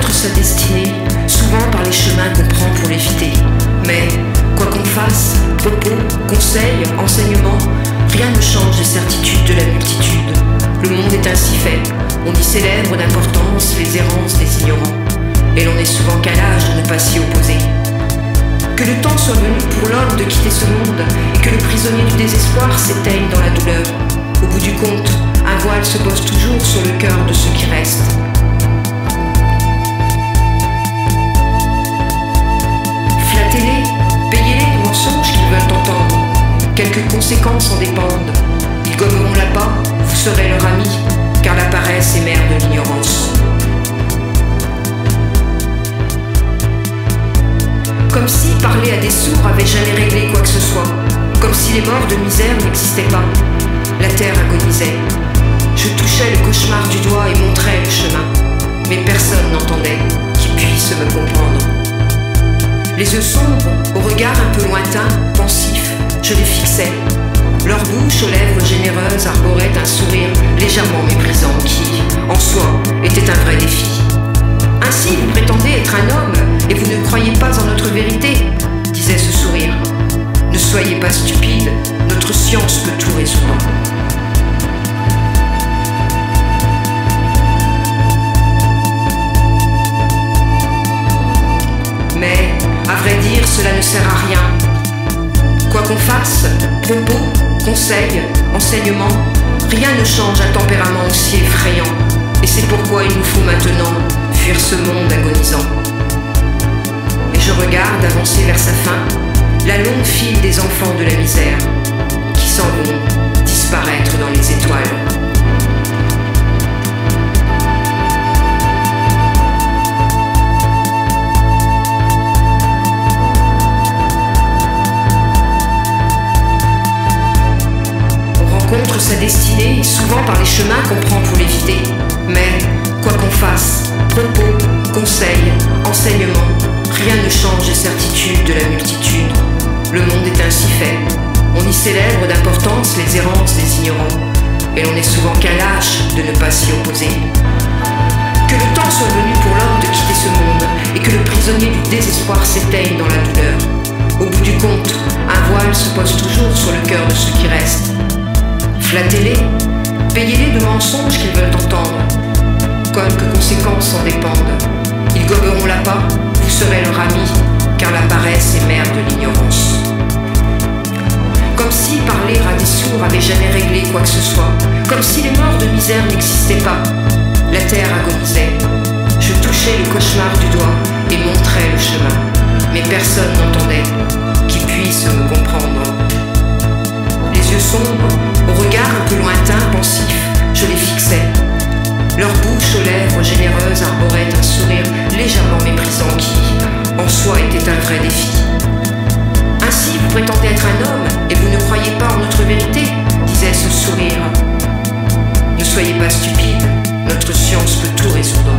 rencontre sa destinée, souvent par les chemins qu'on prend pour l'éviter. Mais, quoi qu'on fasse, propos, conseils, enseignements, rien ne change les certitudes de la multitude. Le monde est ainsi fait, on y célèbre d'importance les errances des ignorants, et l'on est souvent qu'à l'âge de ne pas s'y opposer. Que le temps soit venu pour l'homme de quitter ce monde, et que le prisonnier du désespoir s'éteigne dans la douleur. Au bout du compte, un voile se pose toujours sur le cœur de ceux qui restent. Flattez-les, payez-les de mensonges qu'ils veulent entendre. Quelques conséquences en dépendent. Ils gommeront là-bas, vous serez leur ami, car la paresse est mère de l'ignorance. Comme si parler à des sourds avait jamais réglé quoi que ce soit. Comme si les morts de misère n'existaient pas. La terre agonisait. Je touchais le cauchemar du doigt et montrais le chemin. Mais personne n'entendait qui puisse me comprendre. Les yeux sombres, au regard un peu lointain, pensif, je les fixais. Leur bouche aux lèvres généreuses arborait un sourire légèrement méprisant qui, en soi, était un vrai défi. Ainsi, vous prétendez être un homme et vous ne croyez pas en notre vérité, disait ce sourire. Ne soyez pas stupide, notre science peut tout résoudre. Mais, à vrai dire, cela ne sert à rien. Quoi qu'on fasse, propos, conseils, enseignements, rien ne change un tempérament aussi effrayant. Et c'est pourquoi il nous faut maintenant fuir ce monde agonisant. Et je regarde avancer vers sa fin la longue file des enfants de la misère qui s'en vont disparaître dans les étoiles. Rencontre sa destinée, souvent par les chemins qu'on prend pour l'éviter. Mais, quoi qu'on fasse, propos, conseils, enseignements, rien ne change les certitudes de la multitude. Le monde est ainsi fait. On y célèbre d'importance les errances des ignorants, et l'on est souvent qu'à lâche de ne pas s'y opposer. Que le temps soit venu pour l'homme de quitter ce monde, et que le prisonnier du désespoir s'éteigne dans la douleur. Au bout du compte, un voile se pose toujours sur le cœur de ceux qui restent. Flattez-les, payez-les de mensonges qu'ils veulent entendre. Quelques conséquences en dépendent. Ils gommeront là-bas, vous serez leur ami, car la paresse est mère de l'ignorance. Comme si parler à des sourds avait jamais réglé quoi que ce soit. Comme si les morts de misère n'existaient pas. La terre agonisait. Je touchais le cauchemar du doigt et montrais le chemin. Mais personne n'entendait qui puisse me comprendre. Les yeux sombres, au regard un peu lointain, pensif, je les fixais. Leur bouche aux lèvres généreuses arborait un sourire légèrement méprisant qui, en soi, était un vrai défi. Ainsi, vous prétendez être un homme et vous ne croyez pas en notre vérité, disait ce sourire. Ne soyez pas stupide, notre science peut tout résoudre.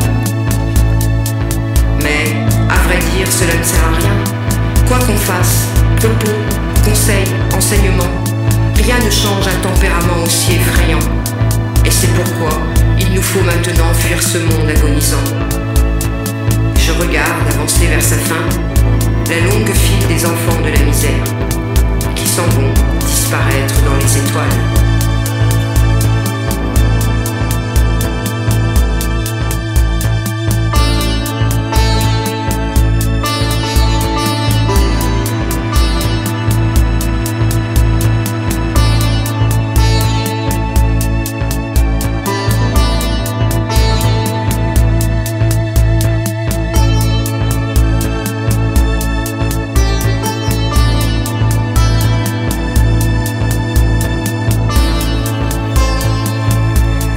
Mais, à vrai dire, cela ne sert à rien. Quoi qu'on fasse, propos, conseils, enseignements, rien ne change un tempérament aussi effrayant. Et c'est pourquoi il nous faut maintenant fuir ce monde agonisant. Je regarde avancer vers sa fin la longue file des enfants de la misère qui s'en vont disparaître dans les étoiles.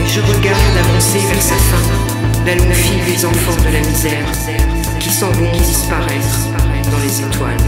Je regarde avancer vers sa fin la longue file des enfants de la misère qui s'en vont disparaître dans les étoiles.